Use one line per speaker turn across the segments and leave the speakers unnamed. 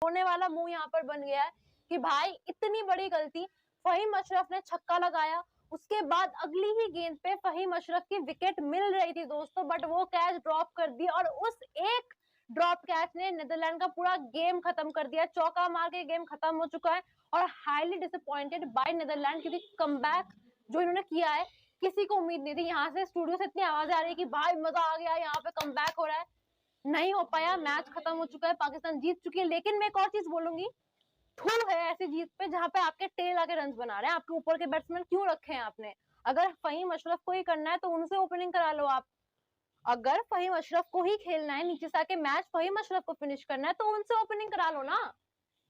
होने वाला मुंह यहाँ पर बन गया है कि भाई इतनी बड़ी गलती। फहीम अशरफ ने छक्का लगाया, उसके बाद अगली ही गेंद पे फहीम अशरफ की विकेट मिल रही थी दोस्तों, बट वो कैच ड्रॉप कर दी और उस एक ड्रॉप कैच ने नीदरलैंड का पूरा गेम खत्म कर दिया। चौका मार के गेम खत्म हो चुका है और हाईली डिसअपॉइंटेड बाय नीदरलैंड, क्योंकि कमबैक जो इन्होंने किया है किसी को उम्मीद नहीं थी। यहाँ से स्टूडियो से इतनी आवाजें आ रही है कि भाई मजा आ गया, यहाँ पे कमबैक हो रहा है, नहीं हो पाया, मैच खत्म हो चुका है, पाकिस्तान जीत चुकी है। लेकिन मैं एक और चीज बोलूंगी, थू है ऐसी जीत पे जहां पे आपके टेल आके रन बना रहे हैं, आपके ऊपर के बैट्समैन क्यों रखे हैं आपने? अगर फहीम अशरफ को ही करना है तो उनसे ओपनिंग करा लो आप। अगर फहीम अशरफ को ही खेलना है, नीचे से आके मैच फहीम अशरफ को फिनिश करना है तो उनसे ओपनिंग करा लो ना,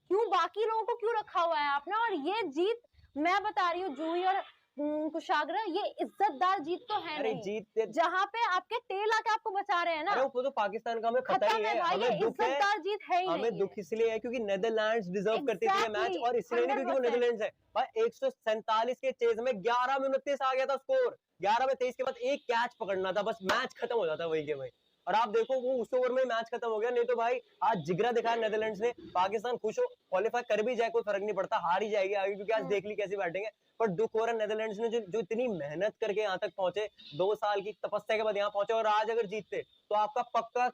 क्यों बाकी लोगों को क्यों रखा हुआ है आपने? और ये जीत मैं बता रही हूँ जूही और कुशाग्र, ये इज्जतदार जीत तो है
अरे
नहीं,
जीत
जहाँ पे आपके टेल आके आपको बचा रहे हैं ना।
अरे वो तो पाकिस्तान का हमें खतरा ही है, हमें दुख है,
जीत है ही
हमें
नहीं
दुख इसलिए है क्योंकि नेदरलैंड्स डिजर्व करती थी ये मैच, और इसलिए नहीं क्योंकि वो नेदरलैंड्स है। भाई 147 के चेज में 11 में 29 आ गया था स्कोर, 11 में 23 के बाद एक कैच पकड़ना था, बस मैच खत्म हो जाता वही के वही। और आप देखो वो उस ओवर में मैच खत्म हो गया, नहीं तो भाई आज जिगरा दिखाया नेदरलैंड्स ने। पाकिस्तान खुश हो, क्वालिफाई कर भी जाए कोई फर्क नहीं पड़ता, हार ही जाएगी आगे, क्योंकि आज देख ली कैसी बैटिंग है। पर दुख हो रहा है नेदरलैंड्स ने जो इतनी मेहनत करके यहाँ तक पहुंचे, 2 साल की तपस्या के बाद यहाँ पहुंचे, और आज अगर जीतते तो आपका पक्का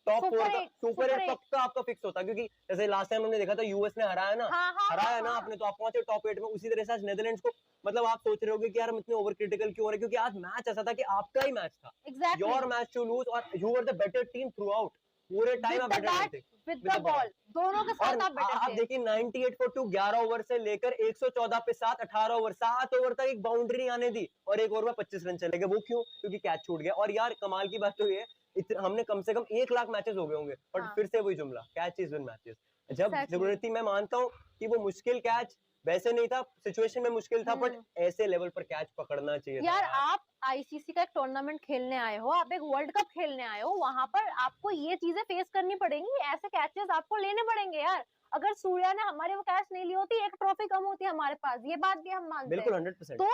टॉप 4 का सुपर 8 पक्का आपका फिक्स होता, क्योंकि जैसे लास्ट टाइम हमने देखा था यूएस ने हराया ना, हराया ना आपने, तो आप पहुंचे टॉप 8 में। उसी तरह से आज नेदरलैंड्स को, मतलब आप सोच रहे होगे कि यार हम इतने ओवर क्रिटिकल क्यों हो रहे हैं, क्योंकि आज मैच ऐसा था कि आपका ही मैच था, योर मैच टू लूज, और you were the better team through out, पूरे टाइम आप बेटर थे
विद द बॉल, दोनों के साथ आप बेटर थे।
आप देखिए 98 फॉर 2, 11 ओवर से लेकर 114 पे 7, 18 ओवर, 7 ओवर तक एक बाउंड्री नहीं आने दी, और एक ओवर में 25 रन चले गए। वो क्यों? क्योंकि कैच छूट गया। और यार कमाल की बात तो ये, हमने कम से कम 1 लाख मैचेस हो गए होंगे, बट फिर से वही जुमला, कैच इज विन मैचेस। जब जरूरत थी, मैं मानता हूँ कि वो मुश्किल कैच वैसे नहीं था, सिचुएशन में मुश्किल था, बट ऐसे लेवल पर कैच पकड़ना चाहिए
यार। आप आईसीसी का एक टूर्नामेंट खेलने आए हो, आप एक वर्ल्ड कप खेलने आए हो, वहां पर आपको ये चीजें फेस करनी पड़ेंगी, ऐसे कैचेस आपको लेने पड़ेंगे यार। अगर सूर्या ने हमारे वो कैच नहीं ली होती, एक ट्रॉफी कम होती हमारे पास, ये बात भी हम मानते हैं।
बिल्कुल 100%।
तो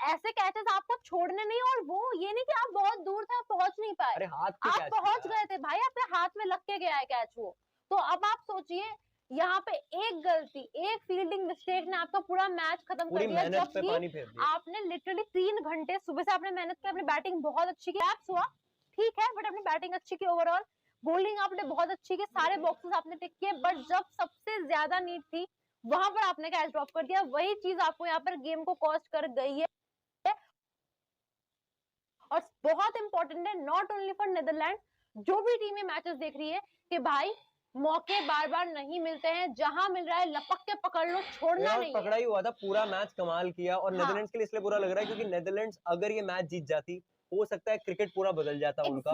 ऐसे कैचेस आपको छोड़ने नहीं, और वो ये नहीं कि आप बहुत दूर थे, आप पहुंच नहीं पाए,
अरे हाथ
आप पहुंच गए थे भाई, आपके हाथ में लग के गया है कैच वो। तो अब आप सोचिए, यहाँ पे एक गलती, एक फील्डिंग मिस्टेक ने आपका पूरा मैच खत्म कर दिया, जबकि आपने लिटरली 3 घंटे सुबह से आपने मेहनत की, अपनी बैटिंग बहुत अच्छी की, लैप्स हुआ ठीक है, बट अपनी बैटिंग अच्छी की, ओवरऑल बॉलिंग आपने बहुत अच्छी की, सारे बॉक्सेस आपने टिक किए, बट जब सबसे ज्यादा नीड थी वहां पर आपने कैच ड्रॉप कर दिया। वही चीज आपको यहाँ पर गेम को कॉस्ट कर गई है, और बहुत इंपॉर्टेंट है नॉट ओनली फॉर नीदरलैंड, जो भी टीमें मैचेस देख रही है, कि भाई मौके बार बार नहीं मिलते हैं, जहां मिल रहा है लपक के पकड़ लो, छोड़ना नहीं।
पकड़ा ही हुआ था पूरा मैच, कमाल किया। और नेदरलैंड्स के लिए इसलिए बुरा लग रहा है क्योंकि नेदरलैंड्स अगर ये मैच जीत जाती, हो सकता है क्रिकेट पूरा बदल जाता उनका।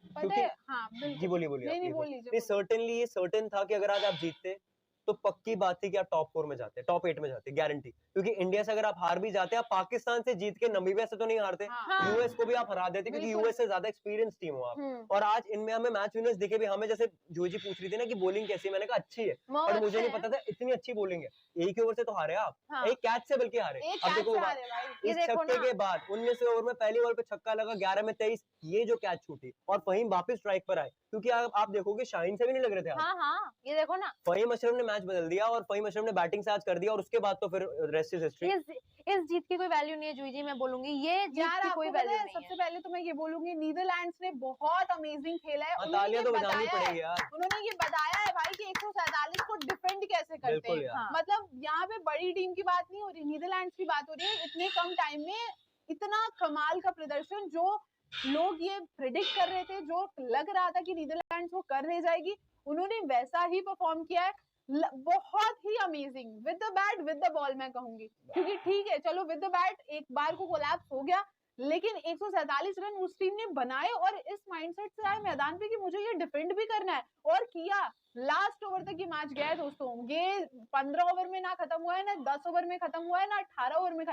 क्योंकि
जी बोलिए। सर्टेनली ये सर्टेन था कि अगर आज आप जीतते तो पक्की बात थी कि आप टॉप 4 में जाते, टॉप 8 में जाते, गारंटी। क्योंकि इंडिया से अगर आप हार भी जाते, आप पाकिस्तान से जीत के नमीबिया से तो नहीं हारते, यूएस को भी आप हरा देते, क्योंकि यूएस से ज्यादा एक्सपीरियंस टीम हो आप। और आज इनमें हमें मैच विनर्स दिखे भी। हमें जैसे जूही पूछ रही थी ना कि बॉलिंग कैसी है, मैंने कहा अच्छी है, और मुझे नहीं पता था इतनी अच्छी बॉलिंग है। एक ही ओवर से तो हारे आप, एक कैच से बल्कि हारे। अब देखो इस छक्के के बाद 19 ओवर में पहली ओवर पे छक्का लगा, 11 में 23, ये जो कैच छूटी, और फहीम वापस स्ट्राइक पर आए, क्योंकि आप देखोगे शाहीन से भी नहीं लग रहे थे।
ये देखो ना,
फहीम अशरफ ने मैच बदल दिया, और फहीम अशरफ ने बैटिंग से आज कर दिया, और उसके बाद तो फिर रेस्ट इज हिस्ट्री।
इस जीत की कोई वैल्यू नहीं है जूही जी, मैं बोलूंगी ये जीत की कोई वैल्यू नहीं है।
सबसे पहले तो मैं ये बोलूंगी, नीदरलैंड्स ने बहुत अमेजिंग खेला है।
तालियां तो बजानी पड़ेगी यार।
उन्होंने ये बताया है भाई कि 147 को डिफेंड कैसे करते हैं। मतलब यहाँ पे बड़ी टीम की बात नहीं हो रही, नीदरलैंड्स की बात हो रही है। इतने कम टाइम में इतना कमाल का प्रदर्शन, जो लोग ये प्रिडिक्ट कर रहे थे, जो लग रहा था कि नीदरलैंड्स वो कर रह जाएगी, उन्होंने वैसा ही परफॉर्म किया है। बहुत ही amazing, with the bat with the ball मैं कहूंगी, क्योंकि ठीक है चलो विद द बैट एक बार को कोलैप्स हो गया, लेकिन 147 रन उस टीम ने बनाए, और इस माइंडसेट से आए मैदान पे कि मुझे ये डिफेंड भी करना है, और किया। लास्ट ओवर तक ये मैच गया है दोस्तों, ये 15 ओवर में ना खत्म हुआ है, ना 10 ओवर में खत्म हुआ है, ना 18 ओवर में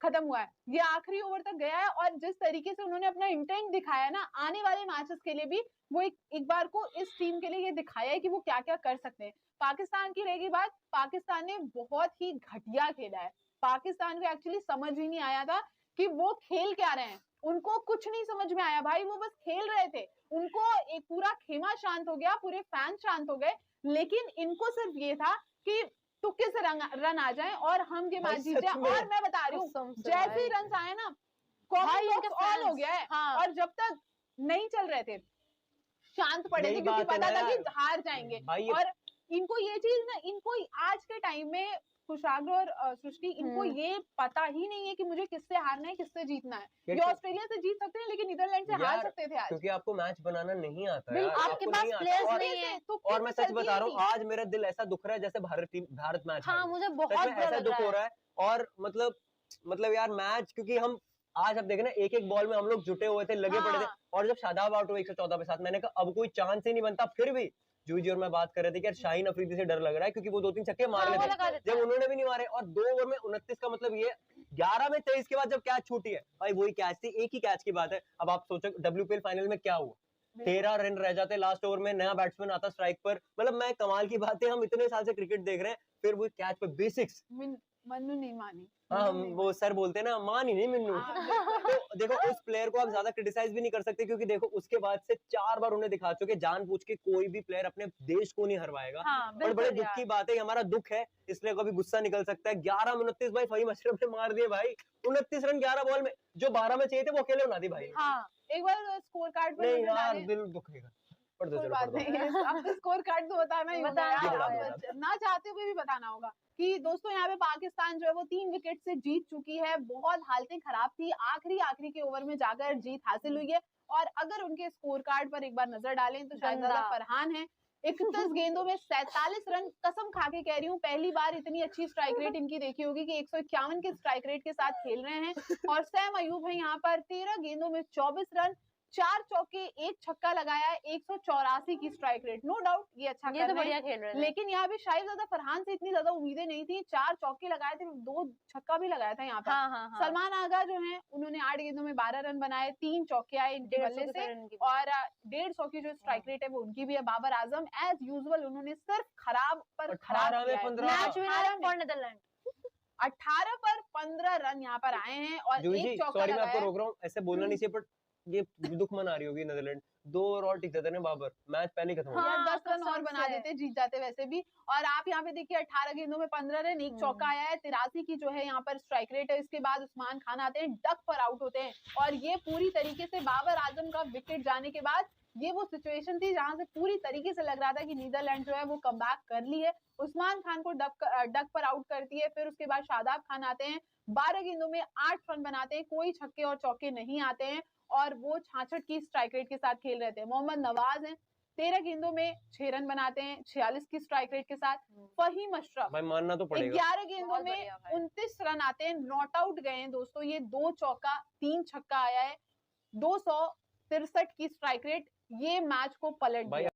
खत्म हुआ है, ये आखिरी ओवर तक गया है। और जिस तरीके से उन्होंने अपना इंटेंट दिखाया ना, आने वाले मैचेस के लिए भी वो एक बार को इस टीम के लिए ये दिखाया है कि वो क्या क्या कर सकते हैं। पाकिस्तान की रहेगी बात, पाकिस्तान ने बहुत ही घटिया खेला है। पाकिस्तान को एक्चुअली समझ ही नहीं आया था कि वो खेल क्या रहे हैं, उनको कुछ नहीं समझ में आया भाई, वो बस खेल रहे थे। उनको एक पूरा खेमा शांत हो गया, पूरे फैन शांत हो गए, लेकिन इनको सिर्फ ये था कि तुक्के से रन आ जाएं और हम ये मैच जीत जाएं। और मैं बता रही हूँ जैसे ही रन आए ना कॉमेंट बॉक्स ऑन हो गया है। और जब तक नहीं चल रहे थे शांत पड़े थे क्योंकि पता था कि हार जाएंगे। और इनको ये चीज ना, इनको आज के टाइम में कुशाग्र और सृष्टि, इनको ये पता ही नहीं है कि मुझे किससे हारना है किससे जीतना है। ये ऑस्ट्रेलिया से जीत सकते हैं लेकिन नीदरलैंड से हार सकते थे आज,
क्योंकि आपको मैच बनाना नहीं आता
यार, आपके पास प्लेयर्स नहीं है।
और मैं सच बता रहा हूँ आज मेरा दिल ऐसा दुख रहा है जैसे भारत मैच,
हाँ मुझे बहुत
ऐसा दुख हो रहा है। और मतलब यार मैच, क्योंकि हम आज अब देखे ना एक एक बॉल में हम लोग जुटे हुए थे, लगे पड़े थे। और जब शादाब आउट हुआ 114 पे 7, मैंने कहा अब कोई चांस ही नहीं बनता। फिर भी जूही और मैं बात कर रहे थे कि यार शाहीन अफरीदी से डर लग रहा है क्योंकि वो 2-3 छक्के मार लेते हैं, जब उन्होंने भी नहीं मारे। और 2 ओवर में 29 का मतलब ये 11 में 23 के बाद जब कैच छूटी है भाई, वही कैच थी, एक ही कैच की बात है। अब आप सोचो WPL फाइनल में क्या हुआ, 13 रन रह जाते लास्ट ओवर में, नया बैट्समैन आता स्ट्राइक पर। मतलब मैं कमाल की बात है, हम इतने साल से क्रिकेट देख रहे हैं, फिर वो कैच पे बेसिक्स
मन्नू नहीं मानी।
हाँ वो सर बोलते हैं ना, मान ही नहीं मिन्नू। तो देखो उस प्लेयर को आप ज्यादा क्रिटिसाइज भी नहीं कर सकते क्योंकि देखो उसके बाद से 4 बार उन्हें दिखा चुके जानबूझ के कोई भी प्लेयर अपने देश को नहीं हरवाएगा। और बड़े दुख की बात है, हमारा दुख है इसलिए कभी गुस्सा निकल सकता है। 11 में 29 भाई फहीम अशरफ ने मार दिए भाई, 29 रन 11 बॉल में, जो 12 में चाहिए थे वो अकेले बना दी भाई।
एक बार स्कोर कार्ड पर
नहीं यार दिल दुखेगा।
स्कोर कार्ड तो बताना ही होगा, ना चाहते हुए भी बताना होगा कि दोस्तों यहाँ पे पाकिस्तान जो है वो 3 विकेट से जीत चुकी है। बहुत हालतें खराब थी, आखिरी के ओवर में जाकर जीत हासिल हुई है। और अगर उनके स्कोर कार्ड पर एक बार नजर डालें तो शाहजादा फरहान है 31 गेंदों में 47 रन। कसम खा के कह रही हूँ पहली बार इतनी अच्छी स्ट्राइक रेट इनकी देखी होगी कि 151 के स्ट्राइक रेट के साथ खेल रहे हैं। और सैम अयूब है यहाँ पर 13 गेंदों में 24 रन, 4 चौके 1 छक्का लगाया है, 184 की स्ट्राइक रेट। नो डाउट ये अच्छा
ये तो बढ़िया खेल रहे हैं।
लेकिन यहाँ पे शाहजादा फरहान से इतनी ज्यादा उम्मीदें नहीं थी। 4 चौके लगाए थे, 2 छक्का भी लगाया था यहाँ पर। सलमान आगा जो है उन्होंने 8 गेंदों में 12 रन बनाए, 3 चौके आए इनके बल्ले से और 150 की जो स्ट्राइक रेट है वो उनकी भी है। बाबर आजम एज यूजुअल उन्होंने सिर्फ खराब पर खराब
मैच विनर फॉर नीदरलैंड।
18 पर 15 रन यहाँ पर आए हैं और एक चौका
लगाया। मैं आपको रोक रहा हूँ, ऐसे बोलना नहीं चाहिए, पर ये दुख मना रही होगी नीदरलैंड। 2 ओवर और टिक जाते ना बाबर, मैच पहले खत्म हो गया।
10 रन और बना देते, जीत जाते वैसे भी। और आप यहाँ पे देखिए 18 गेंदों में 15 रन, 1 चौका आया है, 83 की जो है यहाँ पर स्ट्राइक रेट है। इसके बाद उस्मान खान आते हैं, डक पर आउट होते हैं। और ये पूरी तरीके से बाबर आजम का विकेट जाने के बाद ये वो सिचुएशन थी जहां से पूरी तरीके से लग रहा था कि नीदरलैंड जो है वो कमबैक कर ली है। उस्मान खान को डक पर आउट करती है। फिर उसके बाद शादाब खान आते हैं, 12 गेंदों में 8 रन बनाते हैं, कोई छक्के और चौके नहीं आते हैं और वो 66 की स्ट्राइक रेट के साथ खेल रहे थे। मोहम्मद नवाज हैं, 13 गेंदों में 6 रन बनाते हैं, 46 की स्ट्राइक रेट के सासाथ। फहीम अशरफ
भाई मानना तो पड़ेगा,
11 गेंदों में 29 रन आते हैं, नॉट आउट गए हैं दोस्तों। ये 2 चौका 3 छक्का आया है, 263 की स्ट्राइक रेट, ये मैच को पलट दिया।